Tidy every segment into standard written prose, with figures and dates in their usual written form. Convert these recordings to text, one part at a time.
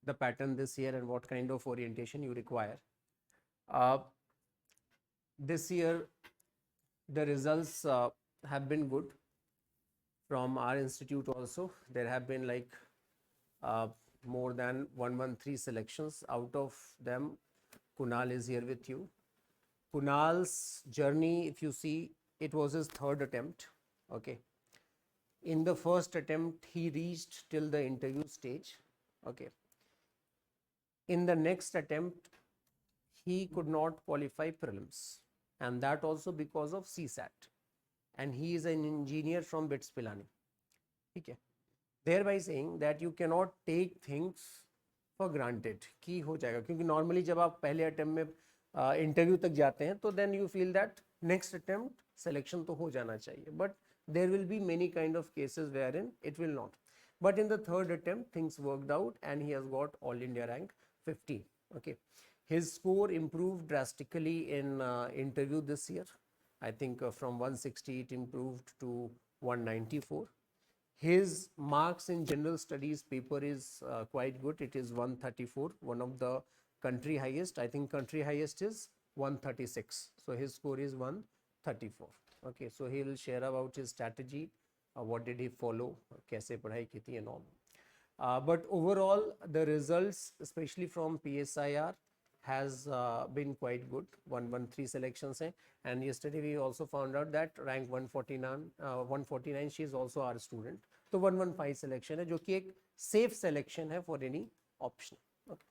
the pattern this year and what kind of orientation you require. Uh, this year, the results have been good from our institute also. There have been like uh, more than 113 selections. Out of them, Kunal is here with you. Kunal's journey, if you see, it was his third attempt. Okay. In the first attempt, he reached till the interview stage. Okay. In the next attempt, he could not qualify prelims, and that also because of CSAT. And he is an engineer from BITS Pilani. Okay. Thereby saying that you cannot take things for granted कि हो जाएगा, क्योंकि normally जब आप पहले attempt में interview तक जाते हैं तो then you feel that next attempt selection तो हो जाना चाहिए, but there will be many kind of cases wherein it will not. But in the third attempt things worked out and he has got All India rank 15. Okay, his score improved drastically in interview this year. I think from 160 it improved to 194. His marks in general studies paper is quite good. It is 134, one of the country highest. I think country highest is 136. So his score is 134. Okay, so he will share about his strategy, what did he follow, kaise padhai ki thi and all. But overall, the results, especially from PSIR, has been quite good. 113 selections hai. And yesterday we also found out that rank 149 she is also our student. तो 115 selection है जो कि एक safe selection है for any option. Okay.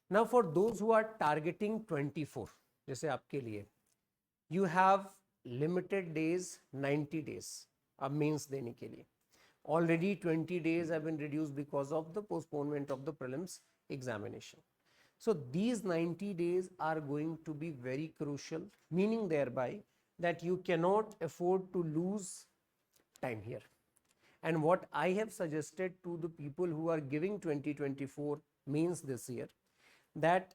Now for those who are targeting 24, जैसे आपके लिए, you have limited days, 90 days अब मेंस देने के लिए. Already 20 days have been reduced because of the postponement of the prelims examination. So these 90 days are going to be very crucial, meaning thereby that you cannot afford to lose time here. And what I have suggested to the people who are giving 2024 means this year, that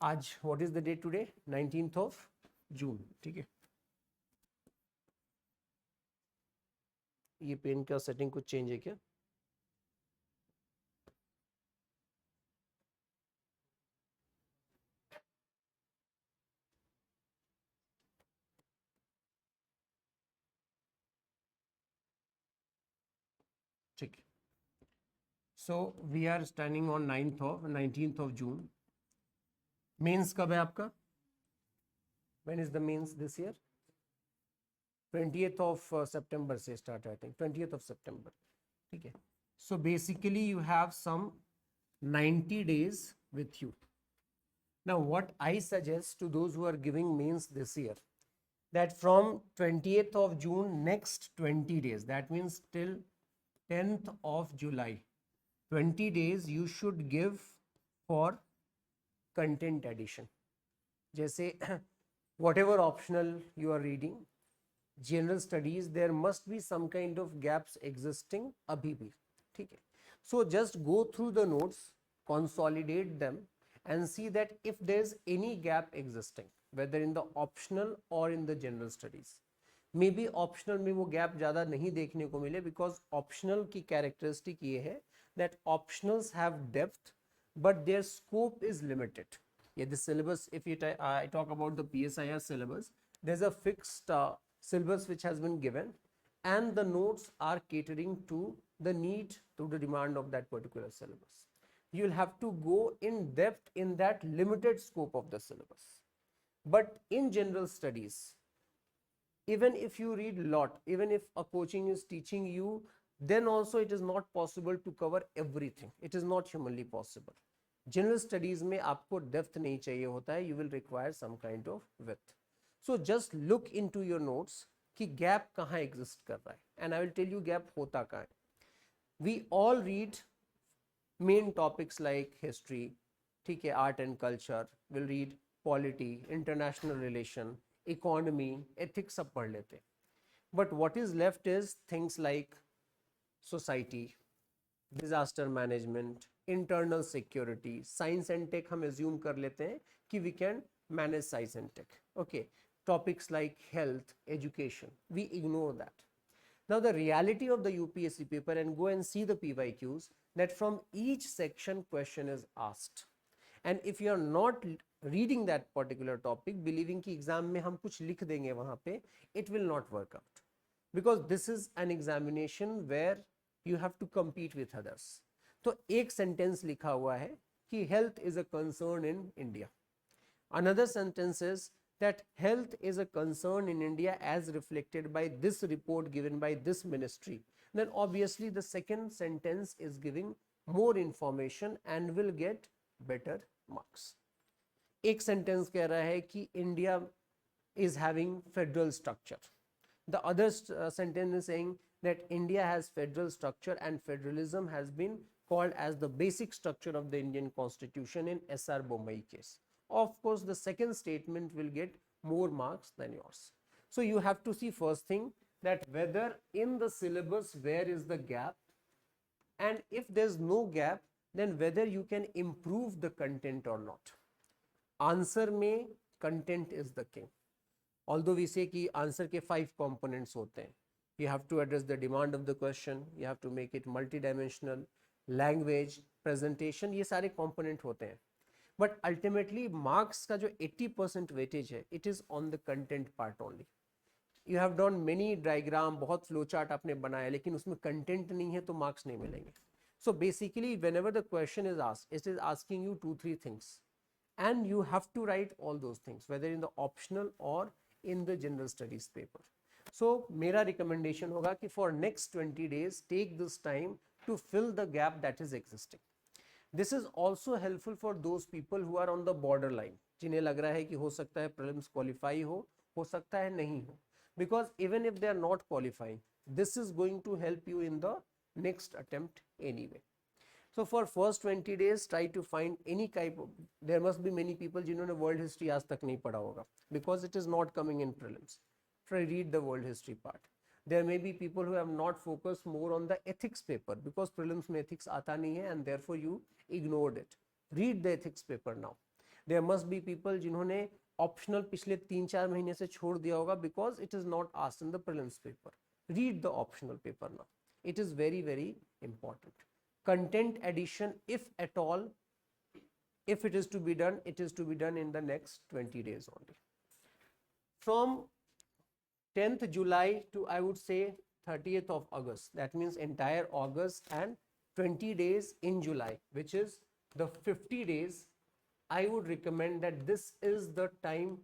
आज what is the date today? 19th of June. ठीक है, ये pen का setting कुछ change है क्या? ठीक है. So we are standing on 19th of June. Mains कब है आपका? When is the mains this year? 20th of September से start, I think 20th of September. ठीक है. So basically you have some 90 days with you. Now what I suggest to those who are giving mains this year, that from 20th of June next 20 days, that means till 10th of July, 20 days you should give for content addition. जैसे whatever optional you are reading, general studies, there must be some kind of gaps existing abhi bhi. ठीक है. So just go through the notes, consolidate them and see that if there's any gap existing, whether in the optional or in the general studies. Maybe optional में वो gap ज़्यादा नहीं देखने को मिले, because optional की characteristic ये है that optionals have depth but their scope is limited. Yeah, the syllabus, if I talk about the PSIR syllabus, there's a fixed syllabus which has been given and the notes are catering to the need, to the demand of that particular syllabus. You'll have to go in depth in that limited scope of the syllabus. But in general studies, even if you read a lot, even if a coaching is teaching you, then also it is not possible to cover everything. It is not humanly possible. General studies में आपको depth नहीं चाहिए होता है, you will require some kind of width. So just look into your notes कि gap कहाँ exist कर रहा है, and I will tell you gap होता कहाँ है. We all read main topics like history, ठीक है, art and culture, we'll read polity, international relation, economy, ethics सब पढ़ लेते हैं. But what is left is things like society, disaster management, internal security, science and tech हम assume कर लेते हैं कि we can manage science and tech. Okay, topics like health, education, we ignore that. Now the reality of the UPSC paper, and go and see the PYQs, that from each section question is asked, and if you are not reading that particular topic believing कि exam में हम कुछ लिख देंगे वहां पे, it will not work out, because this is an examination where you have to compete with others. तो एक सेंटेंस लिखा हुआ है कि health is a concern in India. Another sentence is that health is a concern in India as reflected by this report given by this ministry. Then obviously the second sentence is giving more information and will get better marks. एक sentence कह रहा है कि India is having federal structure. The other sentence is saying that India has federal structure and federalism has been called as the basic structure of the Indian constitution in SR Bombay case. Of course, the second statement will get more marks than yours. So you have to see first thing that whether in the syllabus where is the gap, and if there's no gap then whether you can improve the content or not. Answer में content is the king. Although we say कि answer के 5 components होते हैं. You have to address the demand of the question, you have to make it multidimensional, language, presentation, ये सारे component होते हैं. But ultimately marks का जो 80% weightage है, it is on the content part only. You have done many diagram, बहुत flow chart आपने बनाया, लेकिन उसमें content नहीं है तो marks नहीं मिलेंगे. So basically whenever the question is asked, it is asking you 2-3 things and you have to write all those things whether in the optional or in the general studies paper. So मेरा recommendation होगा कि for next 20 days take this time to fill the gap that is existing. This is also helpful for those people who are on the borderline, जिन्हें लग रहा है कि हो सकता है prelims qualify हो सकता है नहीं हो, because even if they are not qualifying, this is going to help you in the next attempt anyway. So for first 20 days try to find any type of, there must be many people जिन्होंने world history आज तक नहीं पढ़ा होगा because it is not coming in prelims. Try read the world history part. There may be people who have not focused more on the ethics paper because prelims में ethics आता नहीं है and therefore you ignored it. Read the ethics paper now. There must be people जिन्होंने optional पिछले 3-4 महीने से छोड़ दिया होगा because it is not asked in the prelims paper. Read the optional paper now. It is very, very important. Content addition, if at all, if it is to be done, it is to be done in the next 20 days only. From 10th July to I would say 30th of August, that means entire August and 20 days in July, which is the 50 days, I would recommend that this is the time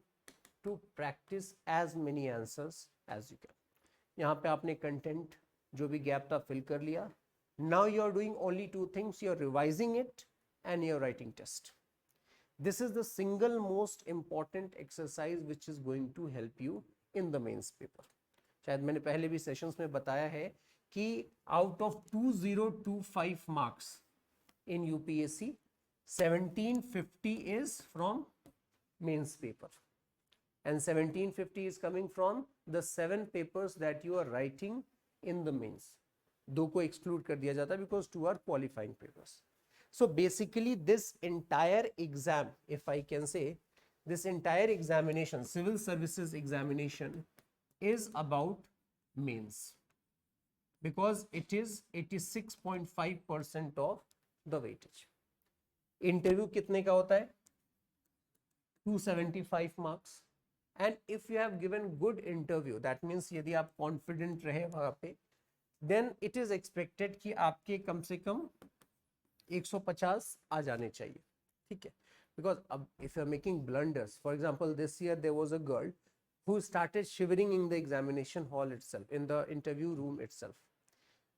to practice as many answers as you can. यहाँ पे आपने content जो भी gap था fill कर लिया. Now you are doing only 2 things, you are revising it and you are writing test. This is the single most important exercise which is going to help you in the mains paper. शायद मैंने पहले भी sessions में बताया है कि out of 2025 marks in UPSC, 1750 is from mains paper and 1750 is coming from the 7 papers that you are writing in the mains. 2 को exclude कर दिया जाता है because 2 are qualifying papers. So basically this entire exam, if I can say, this entire examination, civil services examination is about mains because it is 86.5% of the weightage. Interview कितने का होता है? 275 marks. And if you have given good interview, that means यदि आप confident रहे वहाँ पे, then it is expected कि आपके कम से कम 150 आ जाने चाहिए, ठीक है? Because if you are making blunders, for example, this year there was a girl who started shivering in the examination hall itself, in the interview room itself.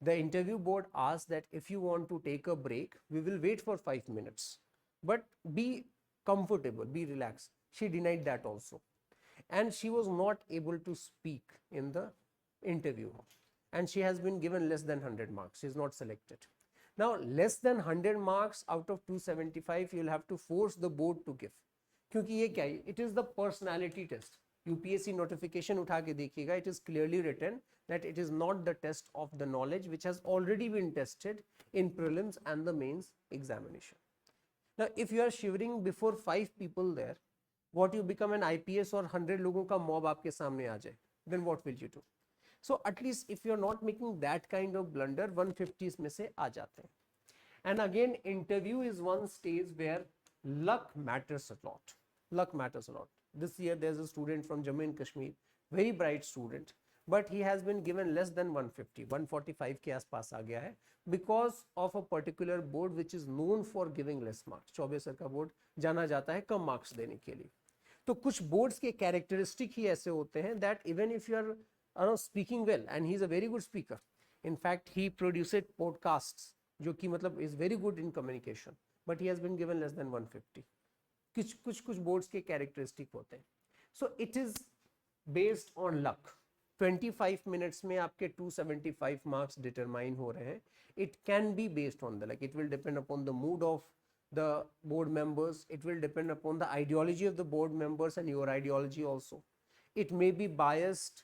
The interview board asked that if you want to take a break, we will wait for 5 minutes, but be comfortable, be relaxed. She denied that also. And she was not able to speak in the interview. And she has been given less than 100 marks. She is not selected. Now, less than 100 marks out of 275, you will have to force the board to give. क्योंकि ये क्या है? It is the personality test. UPSC notification उठा के देखिएगा, it is clearly written that it is not the test of the knowledge which has already been tested in prelims and the mains examination. Now, if you are shivering before 5 people there, what you become an IPS और 100 लोगों का mob आपके सामने आ जाए, then what will you do? So at least if you are not making that kind of blunder, 150 में से आ जाते हैं. And again, interview is one stage where luck matters a lot. Luck matters a lot. This year there's a student from Jammu and Kashmir, very bright student, but he has been given less than 150, 145 के आसपास आ गया है, because of a particular board which is known for giving less marks. Choubey sir का board जाना जाता है कम marks देने के लिए. तो कुछ बोर्ड्स के कैरेक्टरिस्टिक ही ऐसे होते हैं that even if you are speaking well, and he is a very good speaker, in fact he produces podcasts जो कि मतलब is very good in communication, but he has been given less than 150. कुछ boards के characteristic होते हैं. So it is based on luck. 25 minutes में आपके 275 marks determine हो रहे हैं. It can be based on the luck. It will depend upon the mood off the board members. It will depend upon the ideology of the board members and your ideology also. It may be biased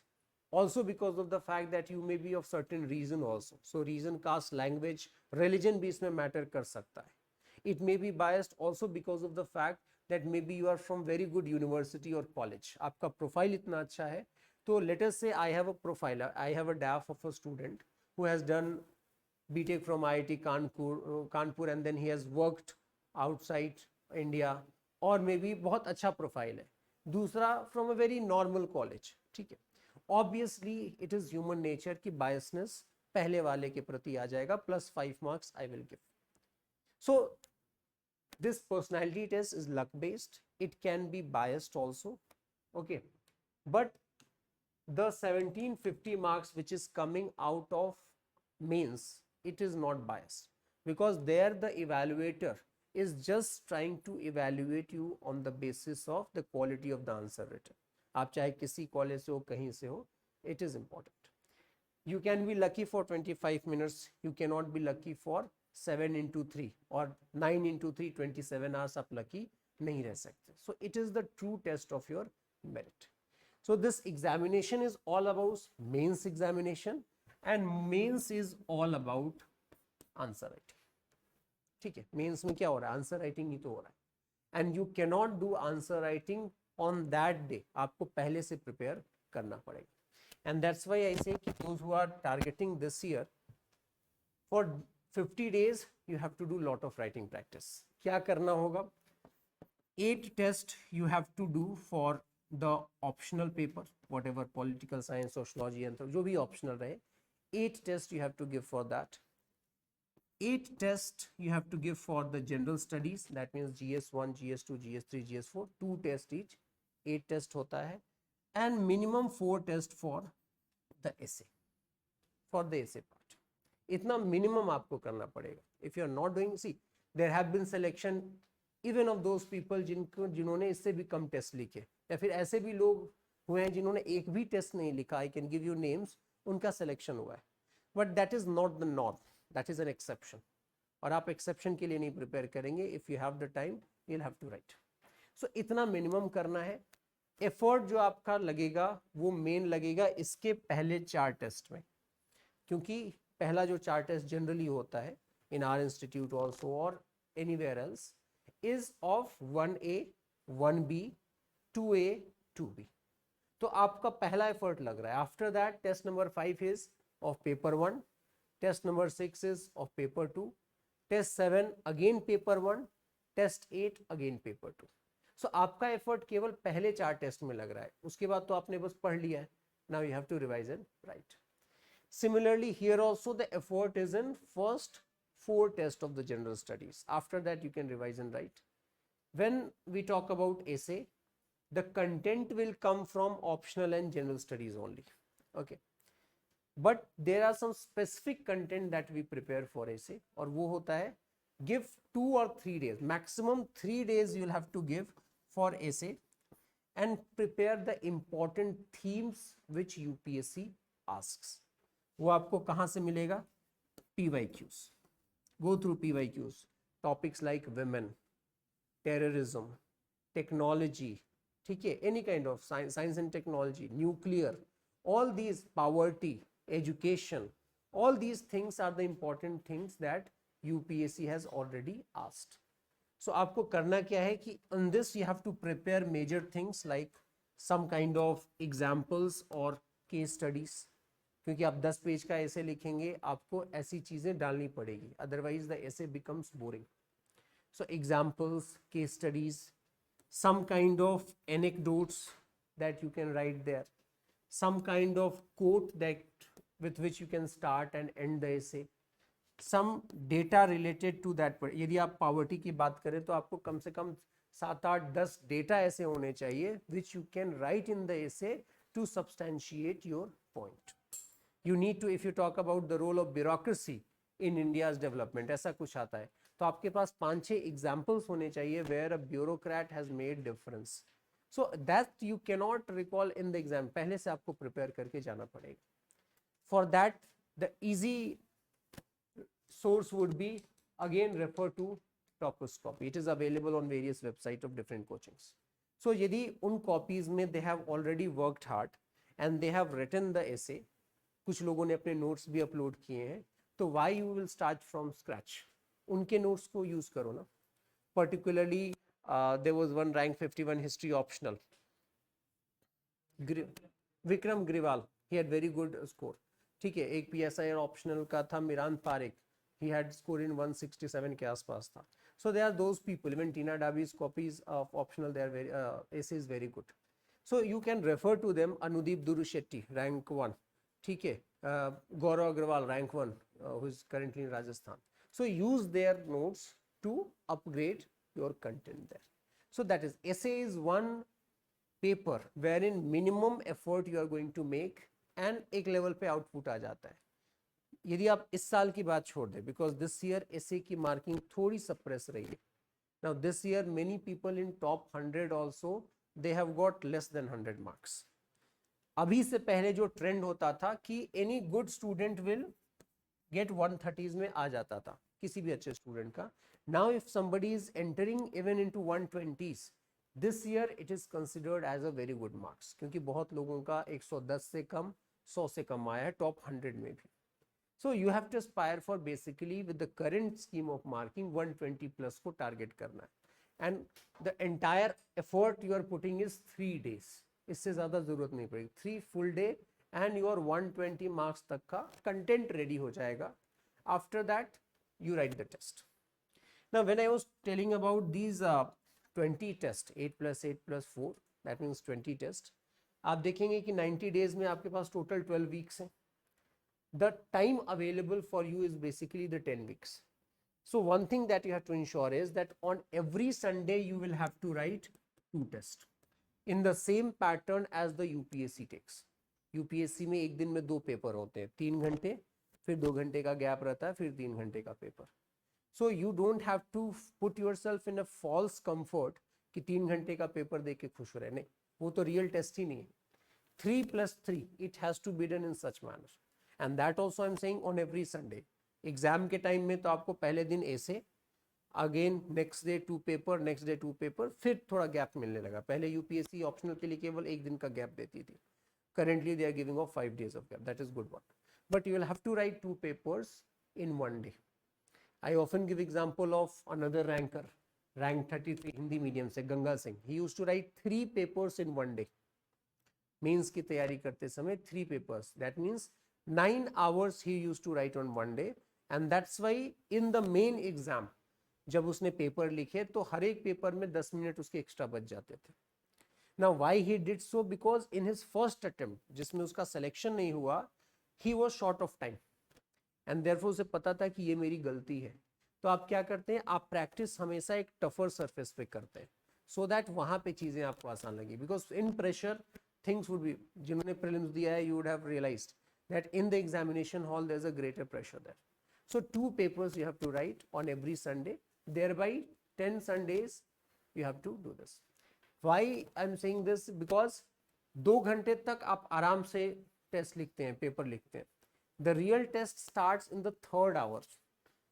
also because of the fact that you may be of certain reason also. So reason, caste, language, religion भी इसमें matter कर सकता है. It may be biased also because of the fact that maybe you are from very good university or college. आपका profile इतना अच्छा है. तो let us say I have a profile, I have a DAF of a student who has done BTech from IIT Kanpur and then he has worked outside India, और may be बहुत अच्छा profile है. दूसरा from a very normal college. ठीक है, obviously it is human nature की biasness पहले वाले के प्रति आ जाएगा. +5 marks I will give. So this personality test is luck based. It can be biased also. Okay, but the 1750 marks which is coming out of mains, it is not biased, because there the evaluator is just trying to evaluate you on the basis of the quality of the answer written. आप चाहे किसी college से हो, कहीं से हो, it is important. You can be lucky for 25 minutes, you cannot be lucky for 7 into 3 or 9 into 3, 27 hours आप lucky नहीं रह सकते. So it is the true test of your merit. So this examination is all about mains examination, and mains is all about answer writing. ठीक है, mains में क्या हो रहा है, आंसर राइटिंग ही तो हो रहा है. And you cannot do answer writing on that day. आपको पहले से प्रिपेयर करना पड़ेगा. And that's why I say those who are targeting this year for 50 days you have to do lot of writing practice. क्या करना होगा? 8 tests you have to do for the optional paper, whatever political science, sociology and जो भी optional रहे. 8 tests you have to give for that. 8 tests you have to give for the general studies, that means GS1, GS2, GS3, GS4, 2 tests each. 8 tests होता है. And minimum 4 tests for the essay, for the essay part. इतना minimum आपको करना पड़ेगा. If you are not doing, see, there have been selection even of those people जिन्होंने इससे भी कम test लिखे, या फिर ऐसे भी लोग हुए हैं जिन्होंने एक भी टेस्ट नहीं लिखा. I can give you names, उनका सिलेक्शन हुआ है. But that is not the norm, that is an exception. और आप एक्सेप्शन के लिए नहीं प्रिपेयर करेंगे. If you have the time you will have to write. So इतना मिनिमम करना है. एफर्ट जो आपका लगेगा वो मेन लगेगा इसके पहले 4 टेस्ट में, क्योंकि पहला जो 4 टेस्ट जनरली होता है इन आवर इंस्टीट्यूट ऑल्सो और anywhere else is of 1A, 1B, 2A, 2B. तो आपका पहला एफर्ट लग रहा है. After that test number 5 is of paper 1, test number 6 is of paper 2, test 7 again paper 1, test 8 again paper 2. So आपका effort केवल पहले 4 टेस्ट में लग रहा है. उसके बाद तो आपने बस पढ़ लिया है. Now you have to revise and write. Similarly here also the effort is in first 4 tests of the general studies. After that you can revise and write. When we talk about essay, the content will come from optional and general studies only. Okay, but there are some specific content that we prepare for essay, और वो होता है give 2 or 3 days, maximum 3 days you will have to give for essay, and prepare the important themes which UPSC asks. वो आपको कहाँ से मिलेगा? PYQs. Go through PYQs. Topics like women, terrorism, technology, ठीक है, any kind of science and technology, nuclear, all these, poverty, education, all these things are the important things that UPSC has already asked. So आपको करना क्या है कि on this you have to prepare major things like some kind of examples or case studies. क्योंकि आप 10 page का ऐसे लिखेंगे, आपको ऐसी चीज़ें डालनी पड़ेगी, अदरवाइज द ऐसे becomes boring. So examples, case studies, some kind of anecdotes that you can write there, some kind of quote that with which you can start and end the essay, some data related to that. यदि आप poverty की बात करें तो आपको कम से कम 7 8 10 data ऐसे होने चाहिए which you can write in the essay to substantiate your point. You need to, if you talk about the role of bureaucracy in India's development, ऐसा कुछ आता है तो आपके पास 5 6 एग्जाम्पल्स होने चाहिए where a bureaucrat has made difference. So that you cannot recall in the exam. पहले से आपको प्रिपेयर करके जाना पड़ेगा. For that, the easy source would be, again refer to Toposcopy. It is available on various websites of different coachings. So यदि उन copies में they have already worked hard and they have written the essay, कुछ लोगों ने अपने notes भी upload किए हैं, तो why you will start from scratch. उनके नोट्स को यूज करो ना. Particularly there was one rank 51 history optional, Vikram Grewal, he had very good score. ठीक है. एक पीएसआई ऑप्शनल का था Miran Pareek, he had scored in 167 के आसपास था. So there are those people. Even Tina Davi's copies of optional, they are very essay is very good. So you can refer to them. Anudeep Durushetty, rank 1. ठीक है. Gaurav Agrawal, rank 1, who is currently in Rajasthan. So use their notes to upgrade your content there. So that is, essay is one paper wherein minimum effort you are going to make and एक level पे output आ जाता है. यदि आप इस साल की बात छोड़ दें, बिकॉज दिस ईयर एसए की मार्किंग थोड़ी सप्रेस रही है. Now this year many people in top 100 also they have got less than 100 marks. अभी से पहले जो ट्रेंड होता था कि any good student will get 130s में आ जाता था किसी भी अच्छे स्टूडेंट का. Now if somebody is entering even into 120s, this year it is considered as a very good marks, क्योंकि बहुत लोगों का 110 से कम, 100 से कम आया है टॉप 100 में भी. So you have to aspire for, basically with the current scheme of marking, 120 plus को target करना है. And the entire effort you are putting is 3 days. इससे ज़्यादा ज़रूरत नहीं पड़ेगी. 3 full day and your 120 marks तक का content ready हो जाएगा. After that you write the test. Now when I was telling about these 20 tests, 8 plus 8 plus 4, that means 20 tests, आप देखेंगे कि 90 days में आपके पास total 12 weeks हैं. The time available for you is basically the 10 weeks. So one thing that you have to ensure is that on every Sunday you will have to write 2 tests in the same pattern as the UPSC takes. UPSC में एक दिन में 2 paper होते हैं, 3 घंटे, फिर 2 घंटे का गैप रहता है, फिर 3 घंटे का paper. So you don't have to put yourself in a false comfort कि 3 घंटे का पेपर दे के खुश रहे. नहीं, वो तो रियल टेस्ट ही नहीं है. 3 plus 3, it has to be done in such manner. And that also I'm saying on every Sunday. Exam के टाइम में तो आपको पहले दिन ऐसे, again next day 2 paper, next day 2 paper, फिर थोड़ा गैप मिलने लगा. पहले यूपीएससी ऑप्शनल के लिए केवल 1 दिन का गैप देती थी. Currently they are giving off 5 days of gap. That is good one. But you will have to write 2 papers in 1 day. I often give example of another ranker, rank 33 Hindi medium से, Ganga Singh. He used to write 3 papers in 1 day. Mains की तैयारी करते समय 3 papers. That means 9 hours he used to write on 1 day. And that's why in the main exam, जब उसने paper लिखे तो हर एक पेपर में 10 मिनट उसके एक्स्ट्रा बच जाते थे. Now why he did so? Because in his first attempt, जिसमें उसका सिलेक्शन नहीं हुआ, he was short of time. And therefore उसे पता था कि ये मेरी गलती है. तो आप क्या करते हैं, आप प्रैक्टिस हमेशा एक टफर सरफेस पे करते हैं, so that वहाँ पे चीज़ें आपको आसान लगी. Because in pressure things would be, जिन्होंने prelims दिया है, you would have realized that in the examination hall there's a greater pressure there. So 2 papers you have to write on every Sunday, thereby 10 Sundays you have to do this. Why I'm saying this? Because 2 घंटे तक आप आराम से test लिखते हैं, paper लिखते हैं. The real test starts in the 3rd hour,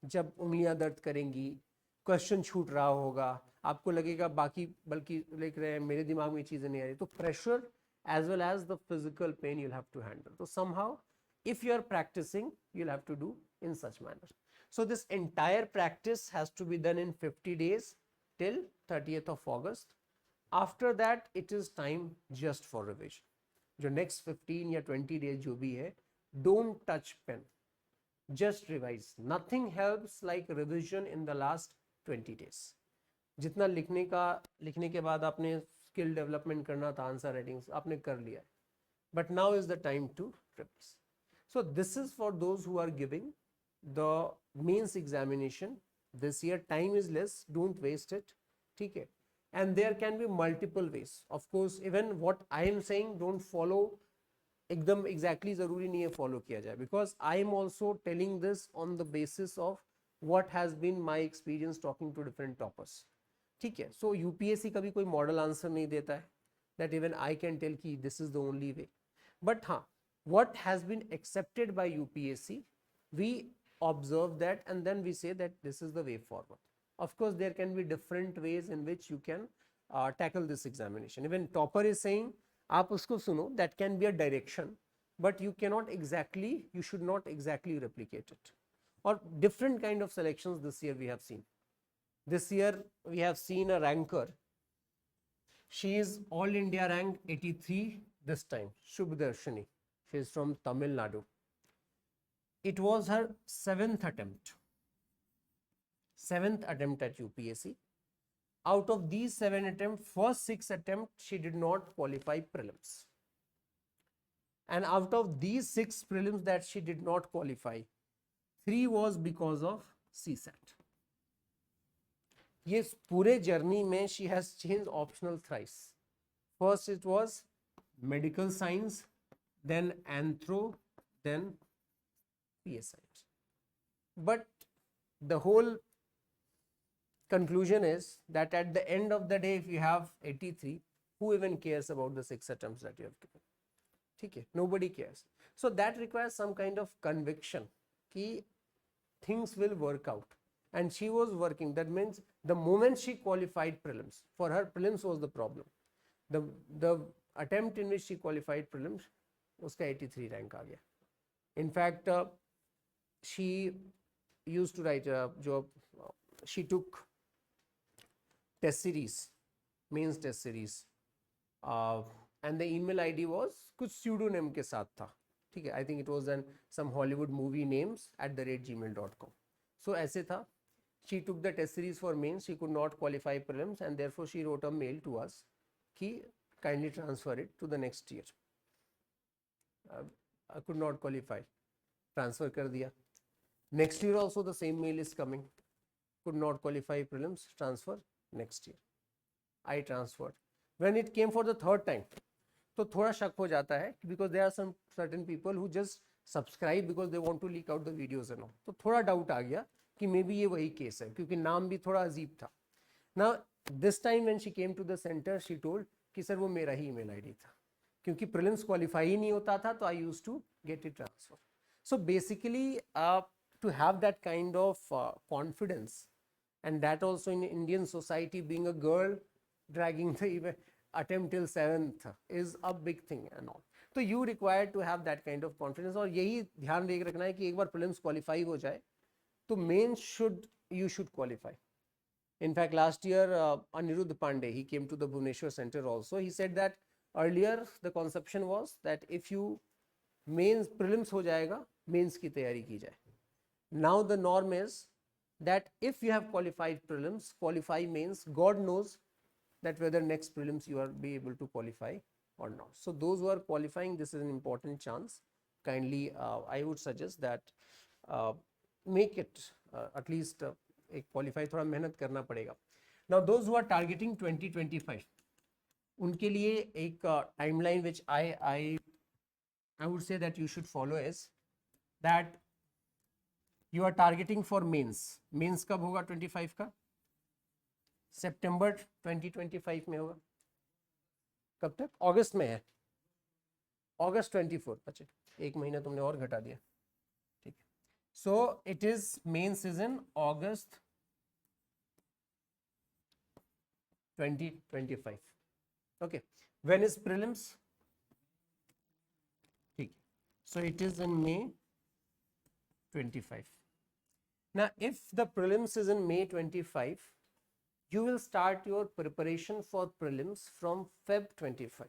जब उंगलियां दर्द करेंगी, क्वेश्चन छूट रहा होगा, आपको लगेगा बाकी बल्कि लिख रहे हैं, मेरे दिमाग में चीज़ें नहीं आ रही. तो pressure as well as the physical pain you'll have to handle. So somehow if you are practicing, you'll have to do in such manner. So this entire practice has to be done in 50 days till 30th of August. After that it is time just for revision. जो next 15 या 20 days जो भी है, don't touch pen, just revise. Nothing helps like revision in the last 20 days. जितना लिखने के बाद आपने स्किल डेवलपमेंट करना था, आंसर राइटिंग आपने कर लिया, but now is the time to revise. So this is for those who are giving the mains examination this year. Time is less, don't waste it. ठीक है, and there can be multiple ways. Of course, even what I am saying, don't follow एकदम exactly जरूरी नहीं है follow किया जाए, because I am also telling this on the basis of what has been my experience talking to different toppers. ठीक है, so UPSC कभी कोई मॉडल आंसर नहीं देता है that even I can tell कि this is the only way. But हाँ, what has been accepted by UPSC, we observe that and then we say that this is the way forward. Of course, there can be different ways in which you can tackle this examination. Even topper is saying, आप उसको सुनो, that can be a direction, but you cannot exactly, you should not exactly replicate it. Or different kind of selections this year we have seen. This year we have seen a ranker. She is All India rank 83 this time, Shubhdarshini. She is from Tamil Nadu. It was her seventh attempt at UPSC. Out of these 7 attempts, first 6 attempts she did not qualify prelims. And out of these 6 prelims that she did not qualify, 3 was because of CSAT. Yes, पूरे journey में she has changed optional thrice. First it was medical science, then anthro, then PSI. But the whole conclusion is that at the end of the day, if you have 83, who even cares about the 6 attempts that you have given? Okay, nobody cares. So that requires some kind of conviction कि things will work out. And she was working. That means the moment she qualified prelims, for her prelims was the problem. The attempt in which she qualified prelims, उसका 83 rank आ गया. In fact, she used to write she took test series, mains test series, and the email ID was कुछ pseudonym के साथ था. ठीक है, I think it was some Hollywood movie names @gmail.com. So ऐसे था. She took the test series for mains. She could not qualify prelims, and therefore she wrote a mail to us कि kindly transfer it to the next year. I could not qualify. Transfer कर दिया. Next year also the same mail is coming. Could not qualify prelims. Transfer next year. I transferred. When it came for the third time, तो थोड़ा शक हो जाता है because there are some certain people who just subscribe because they want to leak out the videos and all. तो थोड़ा doubt आ गया कि मे बी ये वही केस है क्योंकि नाम भी थोड़ा अजीब था. Now this time when she came to the center, she told कि सर वो मेरा ही email ID था क्योंकि prelims qualify ही नहीं होता था तो I used to get it transfer. So basically to have that kind of confidence, and that also in Indian society, being a girl dragging the attempt till 7th is a big thing and all. So you require to have that kind of confidence. और यही ध्यान रखना है कि एक बार prelims qualify हो जाए तो mains you should qualify. In fact, last year Anirudh Pandey, he came to the Bhubaneswar Center also. He said that earlier the conception was that if you mains prelims हो जाएगा, mains की तैयारी की जाए. Now the norm is that if you have qualified prelims, qualify mains. God knows that whether next prelims you are be able to qualify or not. So those who are qualifying, this is an important chance. Kindly, I would suggest that make it at least qualify. थोड़ा मेहनत करना पड़ेगा. Now those who are targeting 2025, उनके लिए एक timeline which I would say that you should follow is that you are targeting for mains. Mains कब होगा 25 का? सितंबर 2025 में होगा. कब तक? अगस्त में है. अगस्त 24. अच्छा, एक महीना तुमने और घटा दिया. ठीक है. So it is main season August 2025. Okay. When is prelims? ठीक. So it is in May 25. Now, if the prelims is in May 25, you will start your preparation for prelims from Feb 25.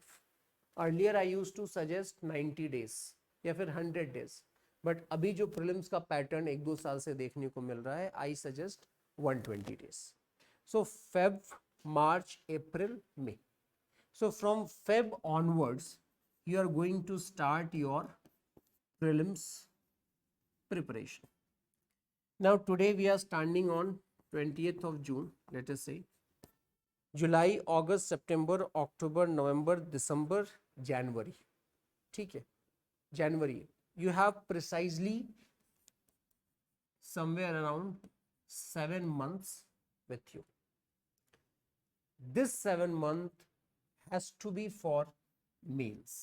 Earlier, I used to suggest 90 days. या फिर 100 days, but अभी जो prelims का pattern 1-2 साल से देखने को मिल रहा है, I suggest 120 days. So Feb, March, April, May. So from Feb onwards, you are going to start your prelims preparation. Now today we are standing on 20th of June, let us say. जुलाई, अगस्त, सितंबर, अक्टूबर, नवंबर, दिसंबर, जनवरी. ठीक है, जनवरी. You have precisely somewhere around 7 months with you. This 7 month has to be for mains.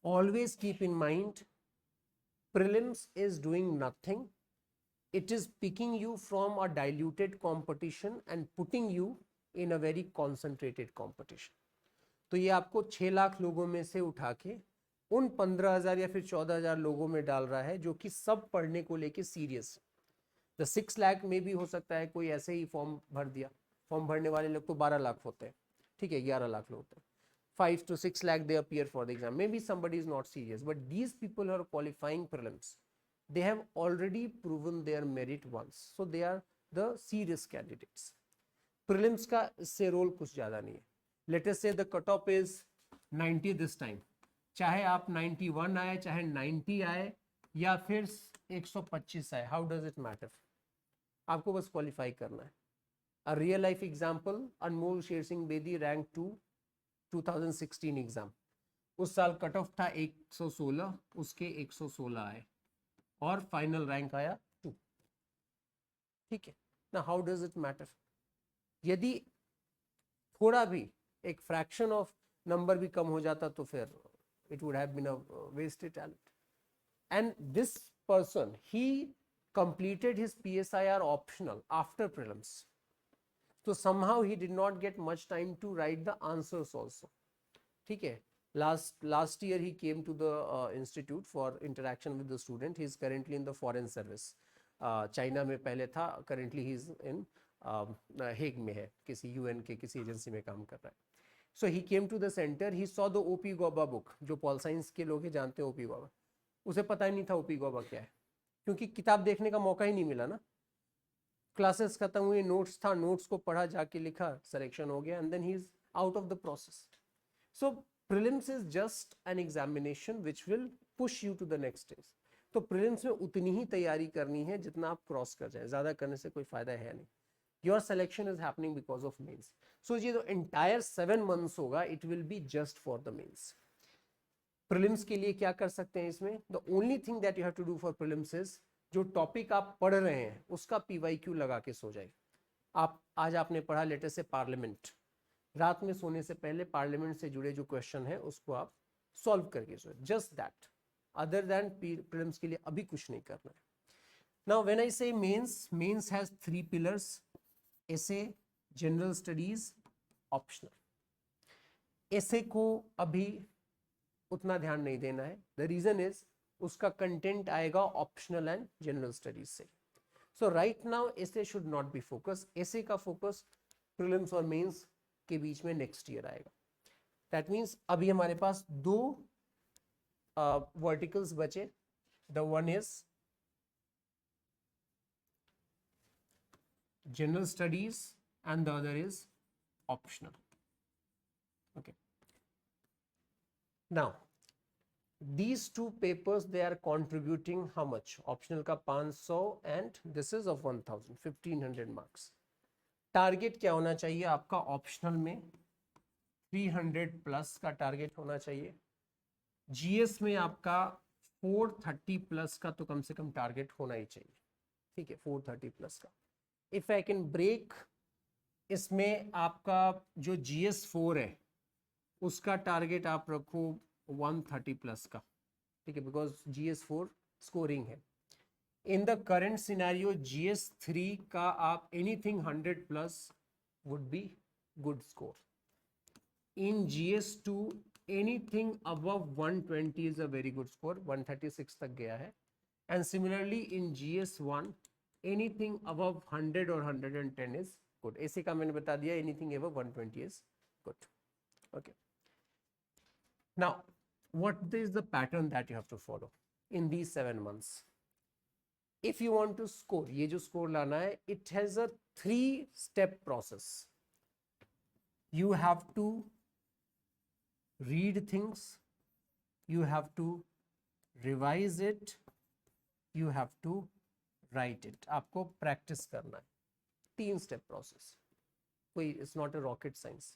Always keep in mind, prelims is doing nothing. It is picking you from a diluted competition and putting you in a very concentrated competition. तो ये आपको 6 लाख लोगों में से उठा के उन 15,000 या फिर 14,000 लोगों में डाल रहा है जो कि सब पढ़ने को लेके सीरियस. द 6 लाख में भी हो सकता है कोई ऐसे ही फॉर्म भर दिया. फॉर्म भरने वाले लोग तो 12 लाख होते हैं, ठीक है, 11 लाख लोग होते हैं. 5 to 6 lakh they appear for the exam. Maybe somebody is not serious, but these people who are qualifying prelims, they have already proven their merit once, so they are the serious candidates. Prelims का इससे role कुछ ज़्यादा नहीं है. Let us say the cutoff is 90 this time. चाहे आप 91 आए, चाहे 90 आए, या फिर 125 आए, how does it matter? आपको बस क्वालिफाई करना है. A real life example, Anmol Sher Singh Bedi, rank 2, 2016 exam. उस साल कट ऑफ था 116, उसके 116 आए और फाइनल रैंक आया 2. ठीक है ना, हाउ डज इट मैटर? यदि थोड़ा भी एक फ्रैक्शन ऑफ नंबर भी कम हो जाता तो फिर it would have been a wasted talent. And this person, he completed his PSIR optional after prelims. So somehow he did not get much time to write the answers also. ठीक है, last year he came to the institute for interaction with the student. He is currently in the foreign service. China में पहले था, currently he is in Hague में है, किसी UN के किसी एजेंसी में काम कर रहा है. So he came to the center. He saw the OP Gauba book. जो पॉल साइंस के लोग हैं जानते हैं OP Gauba. उसे पता ही नहीं था OP Gauba क्या है, क्योंकि किताब देखने का मौका ही नहीं मिला ना. क्लासेस खत्म हुई, नोट्स था, नोट्स को पढ़ा, जाके लिखा, सिलेक्शन हो गया, and then he is out of the process. So prelims is just an examination which will push you to the next stage. तो प्रीलिम्स में उतनी ही तैयारी करनी है जितना आप क्रॉस कर जाए, ज्यादा करने से कोई फायदा है नहीं. Your selection is happening because of mains. So ये जो एंटायर 7 months होगा, it will be just for the mains. Prelims के लिए क्या कर सकते हैं इसमें? The only thing that you have to do for prelims is, जो टॉपिक आप पढ़ रहे हैं उसका PYQ लगा के सो जाए. आप आज आपने पढ़ा लेटेस्ट से पार्लियामेंट, रात में सोने से पहले पार्लियामेंट से जुड़े जो क्वेश्चन है उसको आप सॉल्व करके सोए. Just that, other than prelims के लिए अभी कुछ नहीं करना है. Now when I say mains, mains has 3 pillars: essay, general studies, optional. Essay को अभी उतना ध्यान नहीं देना है. द रीजन इज उसका कंटेंट आएगा ऑप्शनल एंड जनरल स्टडीज से. So right now essay should not be focus. Essay का फोकस प्रीलिम्स और मेंस के बीच में नेक्स्ट ईयर आएगा. दैट मीन्स अभी हमारे पास 2 वर्टिकल्स बचे. The one is general studies and the other is optional. Okay, now these 2 papers, they are contributing how much? Optional का 500 and this is of 1000, 1500 marks. Target क्या होना चाहिए आपका? ऑप्शनल में 300 प्लस का टारगेट होना चाहिए. GS में आपका 430 प्लस का तो कम से कम टारगेट होना ही चाहिए. ठीक है, 430 प्लस का. इफ आई कैन ब्रेक, इसमें आपका जो GS4 है उसका टारगेट आप रखो 130 प्लस का. ठीक है, बिकॉज GS4 स्कोरिंग है. In the current scenario GS3 का आप anything 100 plus would be good score. In GS2 anything above 120 is a very good score. 136 तक गया है. And similarly in GS1 anything above 100 और 110 इज गुड. ऐसे का मैंने बता दिया, anything above 120 is good. Okay, Now, what is the pattern that you have to follow in these 7 months? If you want to score, ये जो score लाना है, it has a 3-step process. You have to read things, you have to revise it, you have to write it. आपको practice करना है. 3-step process. कोई, it's not a rocket science.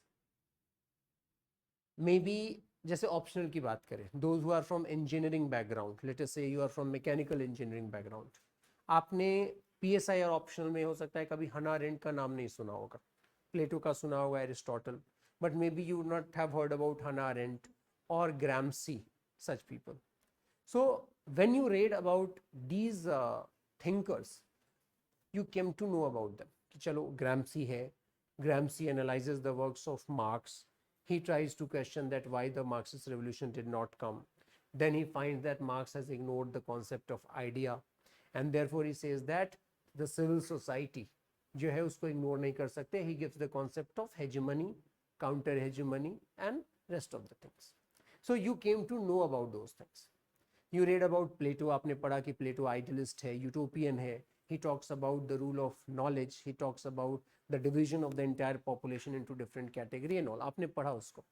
Maybe जैसे ऑप्शनल की बात करें, those who are from engineering background, let us say you are from mechanical engineering background, आपने पीएसआई और ऑप्शनल में हो सकता है कभी हना अरेंट का नाम नहीं सुना होगा, प्लेटो का सुना होगा, Aristotle, but may be you not have heard about Hannah Arendt और Gramsci, such people. So when you read about these thinkers, you came to know about them कि चलो ग्रामसी है, ग्रामसी analyzes the works of Marx, he tries to question that why the Marxist revolution did not come, then he finds that Marx has ignored the concept of idea, and therefore he says that the civil society जो है उसको ignore नहीं कर सकते, he gives the concept of hegemony, counter hegemony and rest of the things. So you came to know about those things. You read about Plato, आपने पढ़ा कि Plato idealist है, utopian है, he talks about the rule of knowledge, he talks about the division of the entire population into different category and all, आपने पढ़ा उसको.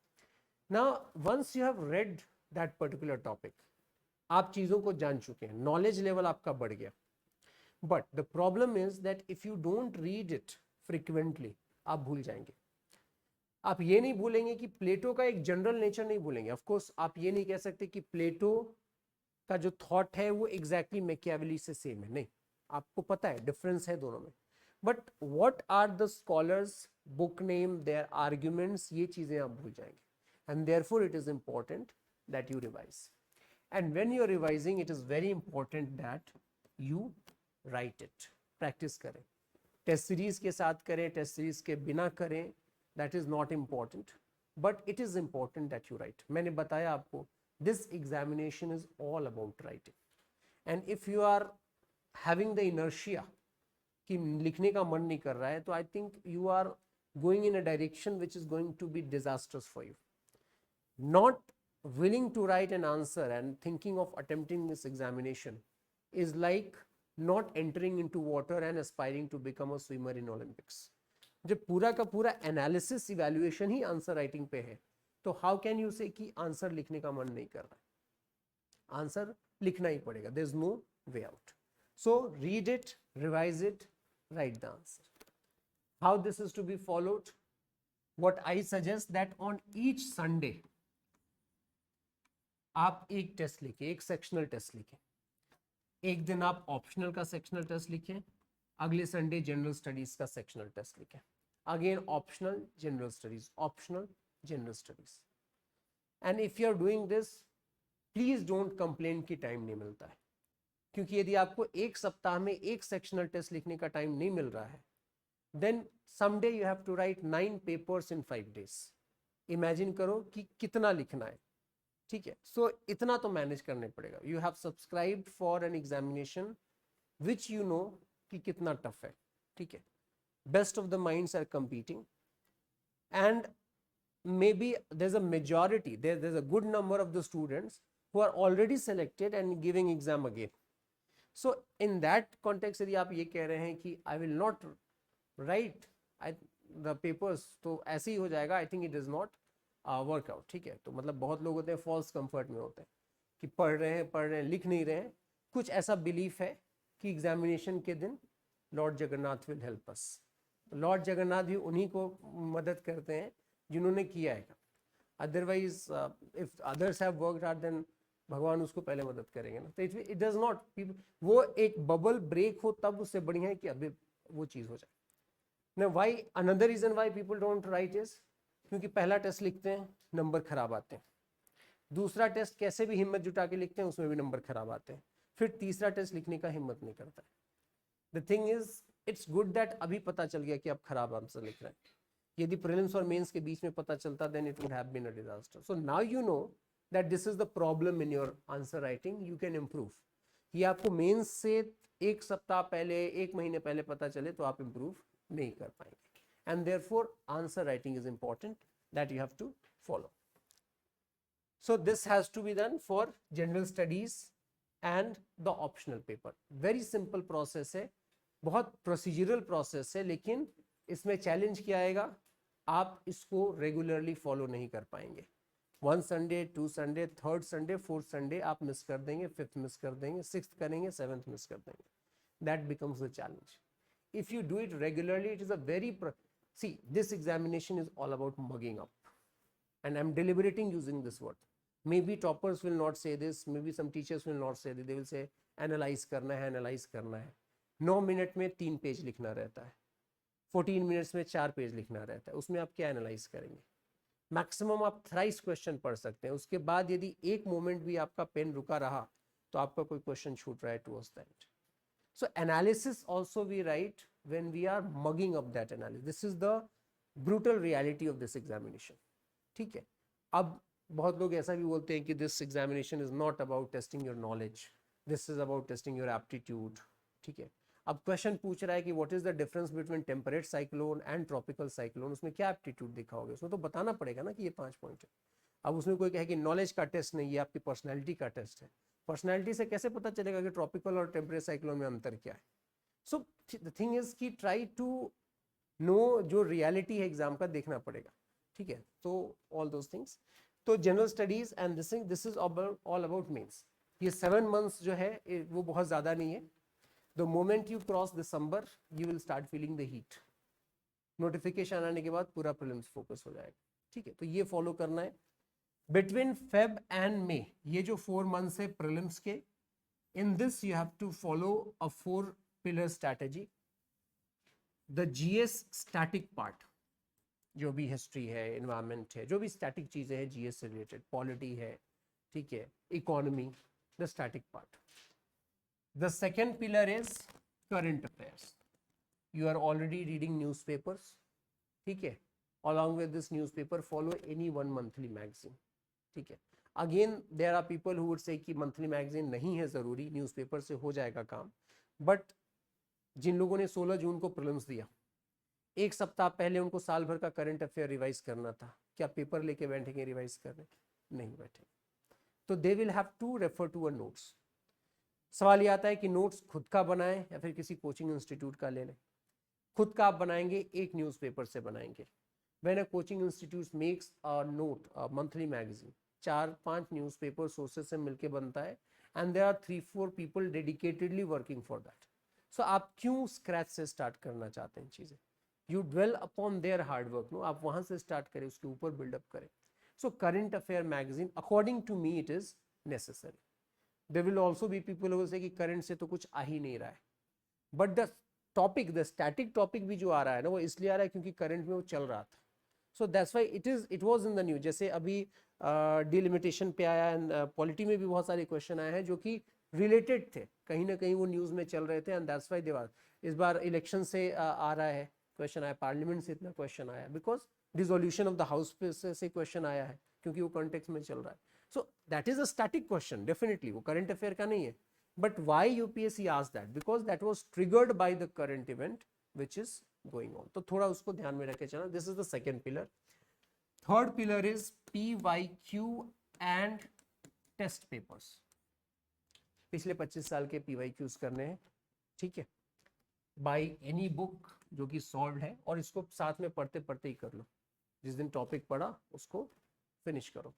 Now once you have read that particular topic, आप चीज़ों को जान चुके हैं, knowledge level आपका बढ़ गया, but the problem is that if you don't read it frequently, आप भूल जाएंगे. आप ये नहीं भूलेंगे कि प्लेटो का एक जनरल नेचर नहीं भूलेंगे. ऑफ कोर्स आप ये नहीं कह सकते कि प्लेटो का जो थॉट है वो एग्जैक्टली मैकियावेली से सेम है, नहीं, आपको पता है डिफरेंस है दोनों में, but what are the scholars, book name, their arguments, ये चीजें आप भूल जाएंगे. And therefore it is important that you revise, and when you are revising it is very important that you write it. Practice करें, test series के साथ करें, test series के बिना करें, that is not important, but it is important that you write. मैंने बताया आपको, this examination is all about writing, and if you are having the inertia कि लिखने का मन नहीं कर रहा है, तो I think you are going in a direction which is going to be disastrous for you. Not willing to write an answer and thinking of attempting this examination is like not entering into water and aspiring to become a swimmer in Olympics. जब पूरा का पूरा analysis evaluation ही answer writing पे है, तो how can you से कि answer लिखने का मन नहीं कर रहा है? आंसर लिखना ही पड़ेगा, there is no way out. So read it, revise it, write the answer. How this is to be followed? What I suggest that on each Sunday आप एक टेस्ट लिखें, एक सेक्शनल टेस्ट लिखें. एक दिन आप ऑप्शनल का सेक्शनल टेस्ट लिखें, अगले संडे जनरल स्टडीज का सेक्शनल टेस्ट लिखें. Again optional, general studies, optional, general studies. And if you are doing this, please don't complain कि टाइम नहीं मिलता है, क्योंकि यदि आपको एक सप्ताह में एक सेक्शनल टेस्ट लिखने का टाइम नहीं मिल रहा है, then someday you have to write 9 papers in 5 days. Imagine करो कि कितना लिखना है, ठीक है. सो इतना तो मैनेज करने पड़ेगा. You have subscribed for an examination which you know कि कितना टफ है, ठीक है. Best of the minds are competing, and maybe there's a majority, there's a good number of the students who are already selected and giving exam again. So in that context, यदि आप ये कह रहे हैं कि I will not write the papers, तो ऐसे ही हो जाएगा, I think it does not work out, ठीक है. तो मतलब बहुत लोग होते हैं false comfort में होते हैं कि पढ़ रहे हैं, लिख नहीं रहे हैं. कुछ ऐसा बिलीफ है कि एग्जामिनेशन के दिन Lord Jagannath will help us. Lord Jagannath भी उन्हीं को मदद करते हैं जिन्होंने किया है. Otherwise if others have worked hard, then भगवान उसको पहले मदद करेंगे ना. तो इट डज नॉट, वो एक बबल ब्रेक हो तब उससे बढ़िया है कि अभी वो चीज हो जाए ना. Why, another reason why people don't write is क्योंकि पहला टेस्ट लिखते हैं, नंबर खराब आते हैं. दूसरा टेस्ट कैसे भी हिम्मत जुटा के लिखते हैं, उसमें भी नंबर खराब आते हैं. फिर तीसरा टेस्ट लिखने का हिम्मत नहीं करता है. The thing is, it's good that अभी पता चल गया कि आप खराब आंसर लिख रहे हैं. यदि प्रीलिम्स और मेंस के बीच में पता चलता, then it would have been a disaster. So now you know that this is the problem in your answer writing, you can improve. ये आपको मेंस से एक सप्ताह पहले, एक महीने पहले पता चले तो आप इम्प्रूव नहीं कर पाएंगे. And therefore answer writing is important that you have to follow. So this has to be done for general studies and the optional paper. Very simple process है, बहुत प्रोसीजरल प्रोसेस है, लेकिन इसमें चैलेंज क्या आएगा, आप इसको रेगुलरली फॉलो नहीं कर पाएंगे. 1 Sunday, 2 Sunday, 3rd Sunday, 4th Sunday आप मिस कर देंगे, 5th मिस कर देंगे, 6th करेंगे, 7th मिस कर देंगे. That becomes the challenge. If you do it regularly, it is a very see, this examination is all about mugging up, and I'm deliberating using this word. Maybe toppers will not say this, maybe some teachers will not say this, they will say analyze करना है, analyze करना है. 9 minute में 3 page लिखना रहता है, 14 minutes में 4 page लिखना रहता है, उसमें आप क्या एनालाइज करेंगे. मैक्सिमम आप थ्राइस क्वेश्चन पढ़ सकते हैं, उसके बाद यदि एक मोमेंट भी आपका पेन रुका रहा तो आपका कोई क्वेश्चन छूट रहा है towards the end. So analysis also we write when we are mugging up that analysis. This is the brutal reality of this examination. ठीक है. अब बहुत लोग ऐसा भी बोलते हैं कि this examination is not about testing your knowledge, this is about testing your aptitude. ठीक है. अब क्वेश्चन पूछ रहा है कि what is the difference between temperate cyclone and tropical cyclone, उसमें क्या एप्टीट्यूड दिखा होगा, उसमें तो बताना पड़ेगा ना कि ये 5 पॉइंट है. अब उसमें कोई कहे कि नॉलेज का टेस्ट नहीं, ये आपकी पर्सनैलिटी का टेस्ट है. पर्सनैलिटी से कैसे पता चलेगा कि ट्रॉपिकल और टेम्परेट साइक्लोन में अंतर क्या है. सो द थिंग इज कि ट्राई टू नो जो रियलिटी है एग्जाम का देखना पड़ेगा. ठीक है. तो ऑल दोज थिंग्स, तो general studies and this is all about mains. ये 7 मंथ्स जो है वो बहुत ज़्यादा नहीं है. The moment you cross December you will start feeling the heat. Notification आने के बाद पूरा प्रीलिम्स फोकस हो जाएगा. ठीक है. तो ये फॉलो करना है. बिटवीन फेब एंड मे, ये जो 4 मंथ्स है प्रीलिम्स के, in this you have to follow a 4 pillar strategy. The GS static part, जो भी हिस्ट्री है, एनवायरमेंट है, जो भी स्टैटिक चीजें हैं जीएस से रिलेटेड, पॉलिटी है, ठीक है, economy, the static part. The second pillar is current affairs. You are already reading newspapers. ठीक है. along with this newspaper follow any one monthly magazine. ठीक है. Again there are people who would say कि monthly magazine नहीं है ज़रूरी, newspaper से हो जाएगा काम. बट जिन लोगों ने 16 जून को प्रीलिम्स दिया, एक सप्ताह पहले उनको साल भर का करंट अफेयर रिवाइज करना था, क्या पेपर लेके बैठेंगे रिवाइज करने? नहीं बैठे. तो they will have to refer to a notes. सवाल ये आता है कि नोट्स खुद का बनाएं या फिर किसी कोचिंग इंस्टीट्यूट का ले लें. खुद का आप बनाएंगे, एक न्यूज़पेपर से बनाएंगे. When a coaching institute makes a note, a monthly magazine, 4-5 newspaper sources से मिलके बनता है, and there are 3-4 people dedicatedly working for that. So आप क्यों स्क्रैच से स्टार्ट करना चाहते हैं चीज़ें? You dwell upon their hard work, no? आप वहाँ से स्टार्ट करें, उसके ऊपर बिल्डअप करें. So current affair magazine, according to me, it is necessary. There will also be people who will say कि current से तो कुछ आ ही नहीं रहा है. But the topic, the static topic भी जो आ रहा है ना, वो इसलिए आ रहा है क्योंकि करंट में वो चल रहा था. So that's why it was in the news. जैसे अभी डिलिमिटेशन पे आया, एंड पॉलिटी में भी बहुत सारे क्वेश्चन आए हैं जो कि रिलेटेड थे, कहीं ना कहीं वो न्यूज़ में चल रहे थे. And that's why they are. इस बार इलेक्शन से आ रहा है क्वेश्चन आया, पार्लियामेंट से इतना क्वेश्चन आया, because dissolution of the house से क्वेश्चन आया है क्योंकि वो कॉन्टेक्स्ट में चल रहा है. So that is a static question, definitely वो करंट अफेयर का नहीं है. But why UPSC asked that? Because that was triggered by the current event which is going on. तो थोड़ा उसको ध्यान में रखे चलना. This is the second pillar. Third pillar is PYQ and test papers. पिछले 25 साल के PYQs करने हैं. ठीक है. बाय एनी बुक जो कि सॉल्व है, और इसको साथ में पढ़ते पढ़ते ही कर लो. जिस दिन टॉपिक पढ़ा उसको फिनिश करो.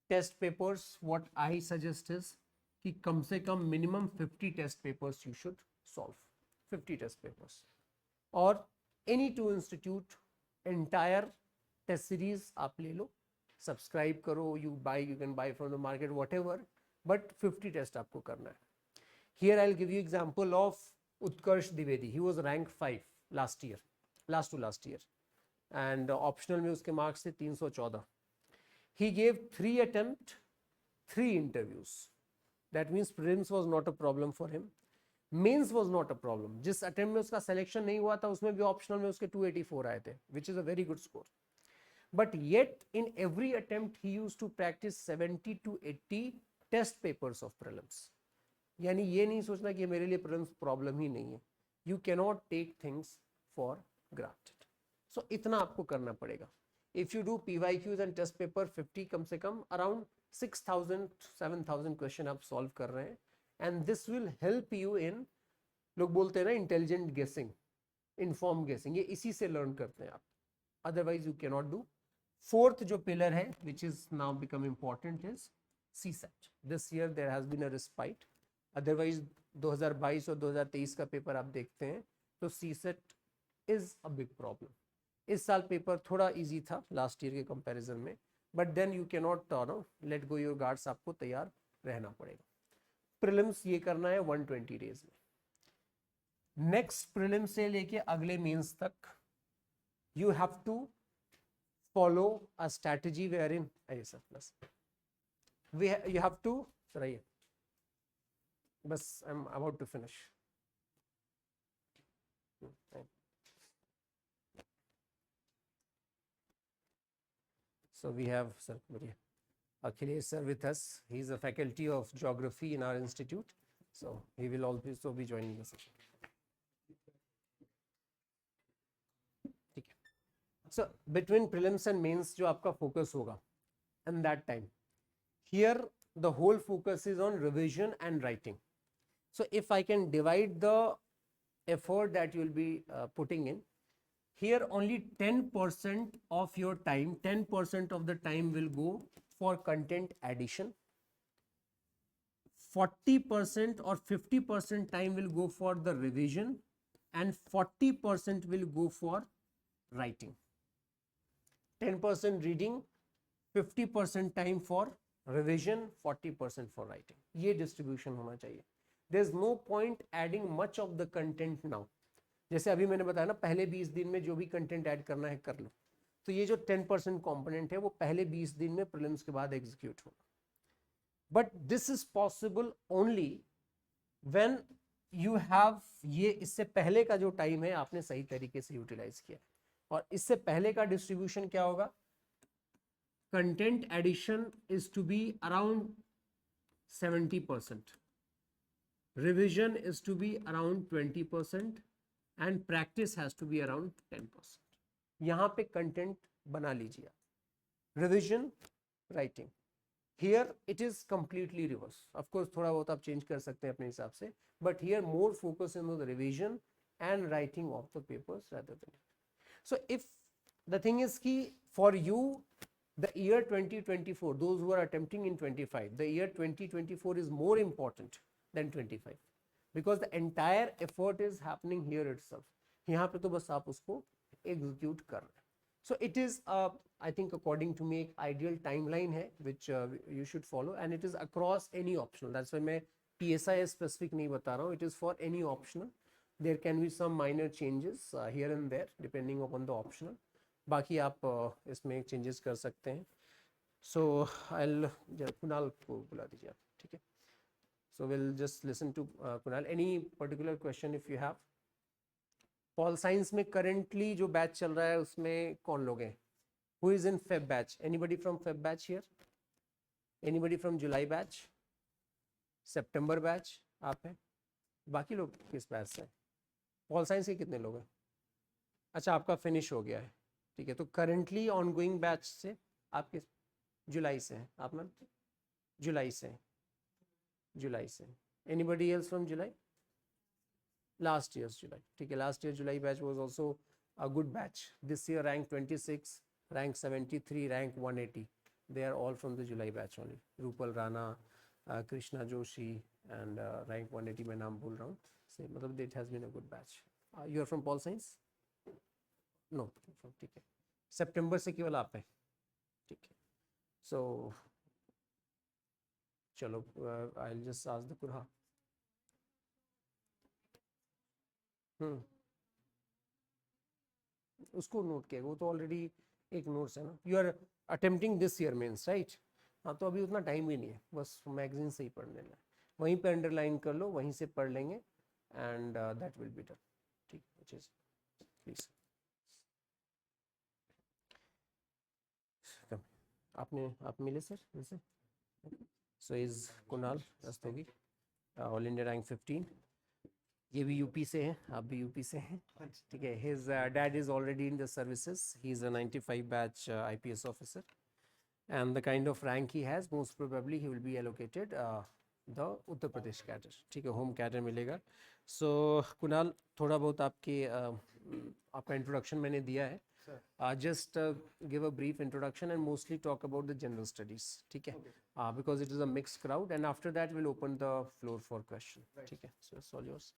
Test papers, what I suggest is कि कम से कम minimum 50 test papers you should solve. 50 test papers. और any 2 institute entire test series आप ले लो, सब्सक्राइब करो, you can buy from the market, whatever, but 50 test आपको करना है. Here I will give you example of Utkarsh Dwivedi. He was rank 5 last year, and optional में उसके मार्क्स थे 314. he gave 3 attempt, 3 interviews. That means prelims was not a problem for him, mains was not a problem. जिस attempt में उसका selection नहीं हुआ था उसमें भी ऑप्शनल में उसके 284 आए थे, which is a very good score. But yet in every attempt he used to practice 70 to 80 test papers of prelims. यानी ये नहीं सोचना कि मेरे लिए प्रीलिम्स प्रॉब्लम ही नहीं है. You cannot take things for granted. So इतना आपको करना पड़ेगा. If you do PYQs and test paper 50, कम से कम अराउंड 6,000 7,000 क्वेश्चन आप सॉल्व कर रहे हैं, and this will help you in, लोग बोलते हैं ना इंटेलिजेंट गेसिंग, इन्फॉर्म गेसिंग, ये इसी से लर्न करते हैं आप, otherwise you can not do. Fourth जो पिलर है which is now become important is CSAT. This year there has been a respite, otherwise 2022 और 2023 का पेपर आप देखते हैं तो CSAT is a big problem. इस साल पेपर थोड़ा इजी था लास्ट ईयर के कंपैरिजन में, but then you can not no let go your guards, आपको तैयार रहना पड़ेगा. प्रीलिम्स ये करना है 120 डेज में. नेक्स्ट प्रीलिम से लेके अगले मेंस तक you have to follow a strategy wherein plus you have to, sir आइए, बस I'm about to finish. So we have sir Akhilesh sir with us. He is a faculty of geography in our institute, so he will also be joining the session. ठीक है. So between prelims and mains जो आपका focus होगा and that time, here the whole focus is on revision and writing. So if I can divide the effort that you will be putting in, here only 10% of your time, 10% of the time will go for content addition, 40% or 50% time will go for the revision, and 40% will go for writing. 10% reading, 50% time for revision, 40% for writing. ये distribution होना चाहिए. There's no point adding much of the content now. जैसे अभी मैंने बताया ना, पहले 20 दिन में जो भी कंटेंट ऐड करना है कर लो. तो ये जो 10% कंपोनेंट है वो पहले 20 दिन में प्रीलिम्स के बाद एग्जीक्यूट होगा. But this is possible only when you have, ये इससे पहले का जो टाइम है आपने सही तरीके से यूटिलाइज किया. और इससे पहले का डिस्ट्रीब्यूशन क्या होगा? Content addition is to be around 70%, revision is to be around 20%, and practice has to be around 10%. यहाँ पे content बना लीजिए आप. Revision, writing. Here it is completely reverse. Of course थोड़ा बहुत आप change कर सकते हैं अपने हिसाब से, but here more focus on the revision and writing of the papers rather than. So if the thing is कि for you the year 2024, those who are attempting in 25, the year 2024 is more important than 25. Because the entire effort is happening here itself. यहाँ पे तो बस आप उसको execute कर रहे हैं. So it is, I think according to me, एक ideal timeline है which you should follow, and it is across any optional. That's why मैं PSI specific नहीं बता रहा हूँ. It is for any optional. There can be some minor changes here and there depending upon the optional. बाकी आप इसमें changes कर सकते हैं. So I'll कुणाल को बुला दीजिए आप, ठीक है? So we'll just listen to Kunal. Any particular question if you have? Pol Science में currently जो batch चल रहा है उसमें कौन लोग हैं? Who is in Feb batch? Anybody from Feb batch here? Anybody from July batch? September batch आप हैं? बाकी लोग किस batch से? Pol Science के कितने लोग हैं? अच्छा आपका finish हो गया है, ठीक है? तो currently ongoing batch से आप किस जुलाई से हैं? आप मैम जुलाई से हैं? जुलाई से. Anybody else from July? Last year's July. ठीक है, last year July batch was also a good batch. This year rank 26, rank 73, rank 180. They are all from the July batch only. Rupal Rana, Krishna Joshi, and rank 180 मैं नाम भूल रहा हूँ. से मतलब it has been a good batch. You are from Pol Science? No. ठीक है. September से केवल आप हैं. ठीक है. So चलो I'll just ask the Kurha. उसको नोट किया, वो तो ऑलरेडी एक नोट्स है ना. You are attempting this year mains right? हाँ तो अभी उतना टाइम ही नहीं है, बस मैगजीन से ही पढ़ लेना है. वहीं पे अंडरलाइन कर लो, वहीं से पढ़ लेंगे and that will be done. ठीक है, प्लीज. आप मिले सर इनसे? So is Kunal Rastogi, all India rank 15. ये भी यूपी से हैं, आप भी यूपी से हैं, ठीक है. His dad is already in the services. He is a 95 batch IPS officer and the kind of rank he has, most probably he will be allocated the Uttar Pradesh cadre. ठीक है, home cadre मिलेगा. So Kunal, थोड़ा बहुत आपके आपका introduction मैंने दिया है. Just give a brief introduction and mostly talk about the general studies. ठीक है, because it is a mixed crowd, and after that we'll open the floor for question. ठीक है, so it's all yours.